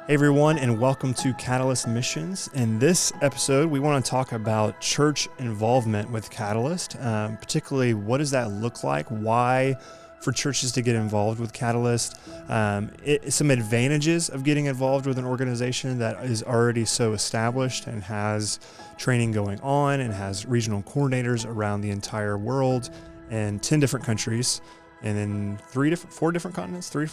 Hey everyone, and welcome to Catalyst Missions. In this episode, we want to talk about church involvement with Catalyst, particularly what does that look like, why for churches to get involved with Catalyst, some advantages of getting involved with an organization that is already so established and has training going on and has regional coordinators around the entire world in 10 different countries and in three different continents. Three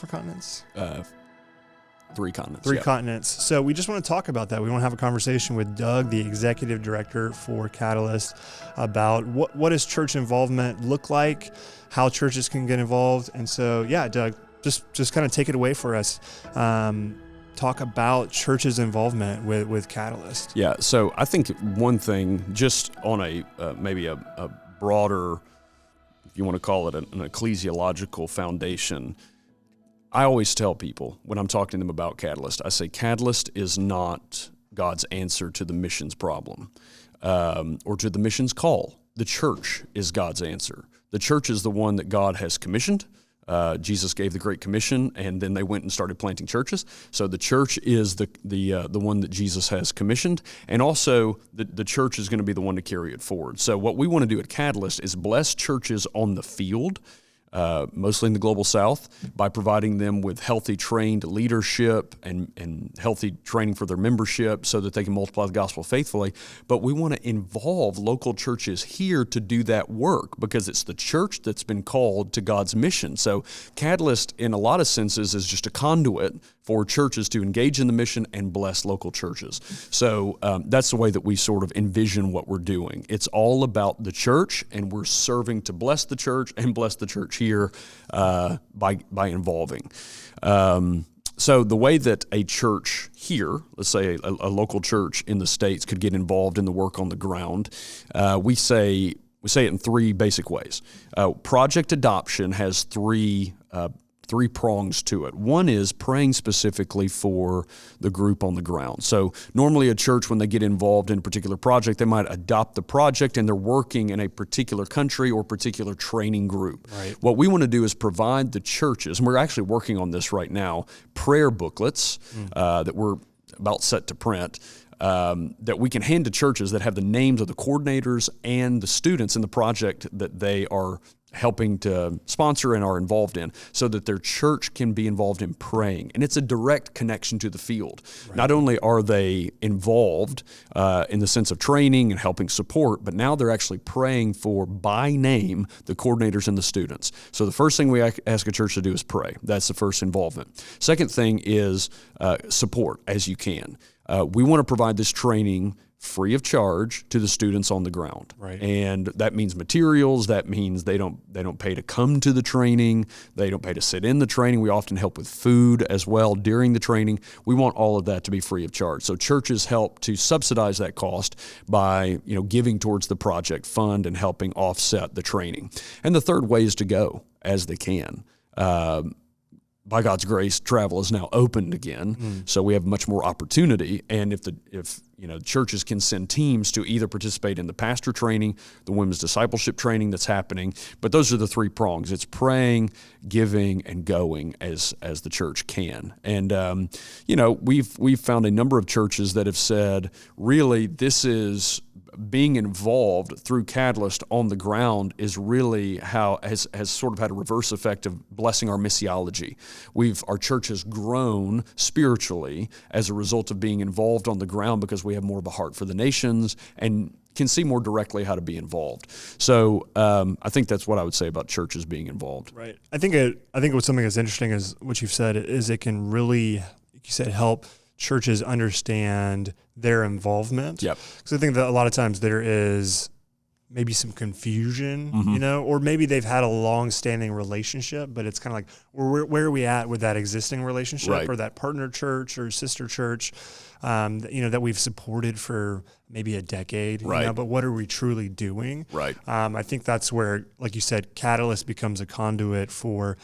continents. So we just want to talk about that. We want to have a conversation with Doug, the executive director for Catalyst, about what does church involvement look like, how churches can get involved. And so, yeah, Doug, just kind of take it away for us. Talk about church's involvement with Catalyst. Yeah, so I think one thing, just on maybe a broader, if you want to call it an ecclesiological foundation, I always tell people when I'm talking to them about Catalyst, I say Catalyst is not God's answer to the missions problem or to the missions call. The church is God's answer. The church is the one that God has commissioned. Jesus gave the Great Commission, and then they went and started planting churches. So the church is the one that Jesus has commissioned, and also the church is going to be the one to carry it forward. So what we want to do at Catalyst is bless churches on the field, mostly in the global south, by providing them with healthy trained leadership and healthy training for their membership so that they can multiply the gospel faithfully. But we want to involve local churches here to do that work because it's the church that's been called to God's mission. So Catalyst, in a lot of senses, is just a conduit for churches to engage in the mission and bless local churches. So that's the way that we sort of envision what we're doing. It's all about the church, and we're serving to bless the church and bless the church here by involving. So the way that a church here, let's say a local church in the States, could get involved in the work on the ground, we say it in three basic ways. Project adoption has three prongs to it. One is praying specifically for the group on the ground. So normally a church, when they get involved in a particular project, they might adopt the project and they're working in a particular country or particular training group. Right. What we want to do is provide the churches, and we're actually working on this right now, prayer booklets that we're about set to print, that we can hand to churches that have the names of the coordinators and the students in the project that they are helping to sponsor and are involved in, so that their church can be involved in praying. And it's a direct connection to the field. Right. Not only are they involved in the sense of training and helping support, but now they're actually praying for, by name, the coordinators and the students. So the first thing we ask a church to do is pray. That's the first involvement. Second thing is support as you can. We want to provide this training free of charge to the students on the ground. Right. And that means materials, that means they don't pay to come to the training, they don't pay to sit in the training. We often help with food as well during the training. We want all of that to be free of charge. So churches help to subsidize that cost by, giving towards the project fund and helping offset the training. And the third way is to go as they can. By God's grace, travel is now opened again, so we have much more opportunity. And if churches can send teams to either participate in the pastor training, the women's discipleship training that's happening, but those are the three prongs. It's praying, giving, and going as the church can. And we've found a number of churches that have said, really, this is being involved through Catalyst on the ground is really how has sort of had a reverse effect of blessing our missiology. Our church has grown spiritually as a result of being involved on the ground because we have more of a heart for the nations and can see more directly how to be involved. So I think that's what I would say about churches being involved. Right. I think what's something that's interesting is what you've said is it can really, like you said, help churches understand their involvement. Yep. Because I think that a lot of times there is maybe some confusion, or maybe they've had a long-standing relationship, but it's kind of like, where are we at with that existing relationship, right, or that partner church or sister church, that we've supported for maybe a decade, right, but what are we truly doing? Right. I think that's where, like you said, Catalyst becomes a conduit for,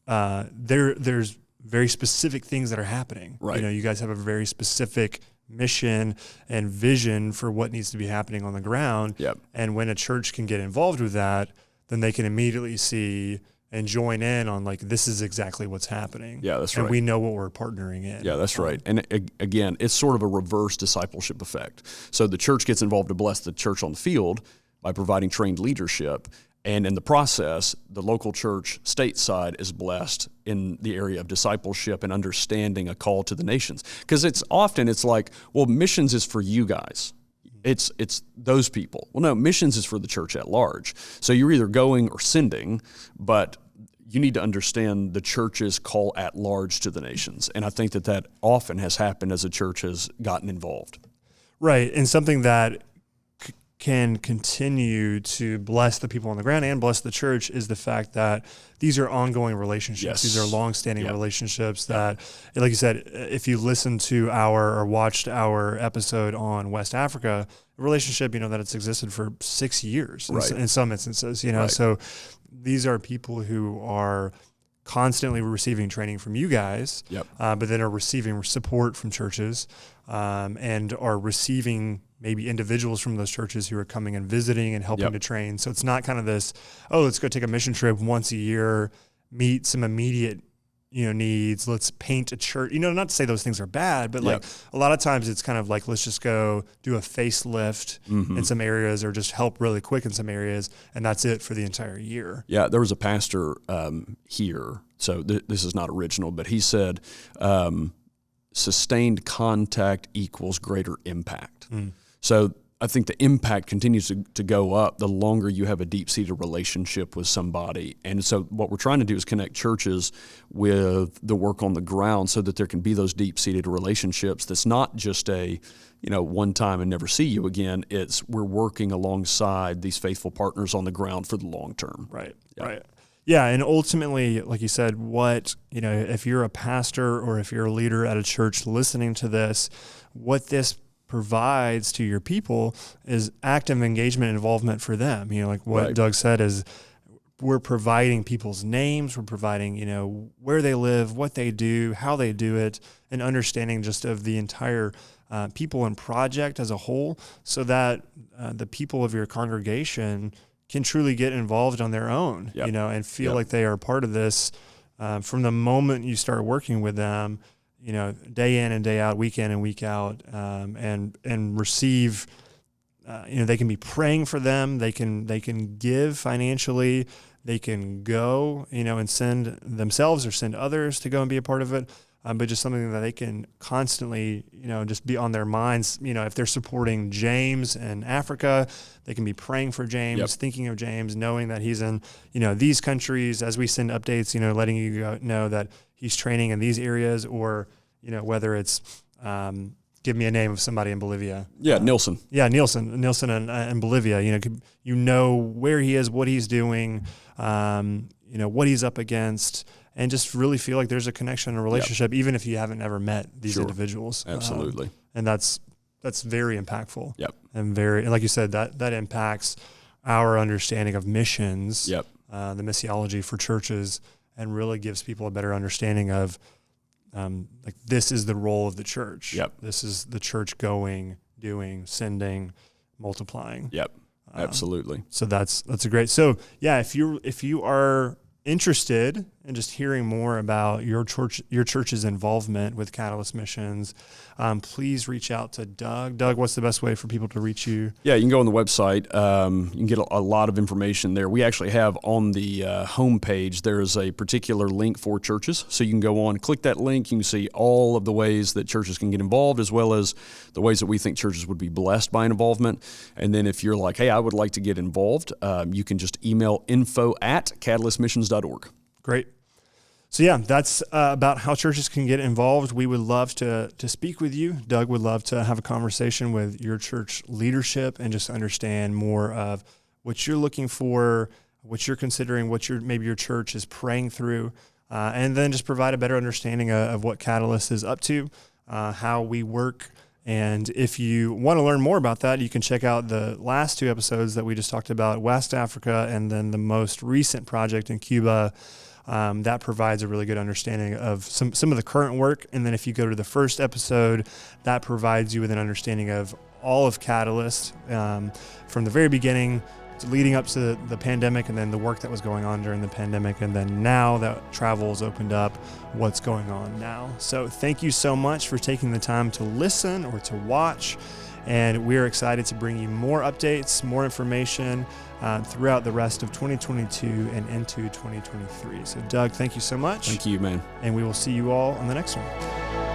there's very specific things that are happening. Right. You guys have a very specific mission and vision for what needs to be happening on the ground. Yep. And when a church can get involved with that, then they can immediately see and join in on like, this is exactly what's happening. Yeah, that's and right. we know what we're partnering in. Yeah, that's right. And again, it's sort of a reverse discipleship effect. So the church gets involved to bless the church on the field by providing trained leadership. And in the process, the local church stateside is blessed in the area of discipleship and understanding a call to the nations. Because it's like, well, missions is for you guys. It's those people. Well, no, missions is for the church at large. So you're either going or sending, but you need to understand the church's call at large to the nations. And I think that often has happened as the church has gotten involved. Right. And something that can continue to bless the people on the ground and bless the church is the fact that these are ongoing relationships. Yes. These are longstanding relationships that, like you said, if you listen to or watched our episode on West Africa, a relationship, that it's existed for 6 years in some instances, so these are people who are constantly receiving training from you guys, but then are receiving support from churches, and are receiving maybe individuals from those churches who are coming and visiting and helping to train. So it's not kind of this, let's go take a mission trip once a year, meet some immediate, needs. Let's paint a church. Not to say those things are bad, but like a lot of times it's kind of like, let's just go do a facelift in some areas or just help really quick in some areas. And that's it for the entire year. Yeah. There was a pastor here. So this is not original, but he said, sustained contact equals greater impact. So I think the impact continues to go up the longer you have a deep-seated relationship with somebody. And so what we're trying to do is connect churches with the work on the ground so that there can be those deep-seated relationships that's not just a, one time and never see you again. It's we're working alongside these faithful partners on the ground for the long term. Right, right. Yeah, and ultimately, like you said, if you're a pastor or if you're a leader at a church listening to this, what this provides to your people is active engagement and involvement for them. Like what Doug said is we're providing people's names, we're providing, where they live, what they do, how they do it, and understanding just of the entire people and project as a whole, so that the people of your congregation can truly get involved on their own, and feel like they are part of this from the moment you start working with them, day in and day out, week in and week out, and receive, they can be praying for them. They can give financially. They can go, and send themselves or send others to go and be a part of it. But just something that they can constantly, just be on their minds. If they're supporting James in Africa, they can be praying for James, thinking of James, knowing that he's in, these countries. As we send updates, letting you know that he's training in these areas, or, whether it's, give me a name of somebody in Bolivia. Yeah, Nilsson. Yeah, Nilsson in Bolivia. Where he is, what he's doing, what he's up against. And just really feel like there's a connection and a relationship, even if you haven't ever met these individuals. Absolutely. And that's very impactful. Yep. And like you said, that impacts our understanding of missions, the missiology for churches, and really gives people a better understanding of, this is the role of the church. Yep. This is the church going, doing, sending, multiplying. Yep. Absolutely. So that's a great. So yeah, if you are interested in just hearing more about your church's involvement with Catalyst Missions, please reach out to Doug. Doug, what's the best way for people to reach you? Yeah, you can go on the website. You can get a lot of information there. We actually have on the homepage, there's a particular link for churches. So you can go on, click that link. You can see all of the ways that churches can get involved, as well as the ways that we think churches would be blessed by an involvement. And then if you're like, hey, I would like to get involved, you can just email info@catalystmissions.org. Great. So yeah, that's about how churches can get involved. We would love to speak with you. Doug would love to have a conversation with your church leadership and just understand more of what you're looking for, what you're considering, what maybe your church is praying through, and then just provide a better understanding of what Catalyst is up to, how we work. And if you want to learn more about that, you can check out the last 2 episodes that we just talked about, West Africa, and then the most recent project in Cuba. That provides a really good understanding of some of the current work. And then if you go to the first episode, that provides you with an understanding of all of Catalyst, from the very beginning leading up to the pandemic, and then the work that was going on during the pandemic, and then now that travel's opened up, what's going on now. So thank you so much for taking the time to listen or to watch, and we're excited to bring you more updates, more information throughout the rest of 2022 and into 2023. So Doug, thank you so much. Thank you, man. And we will see you all on the next one.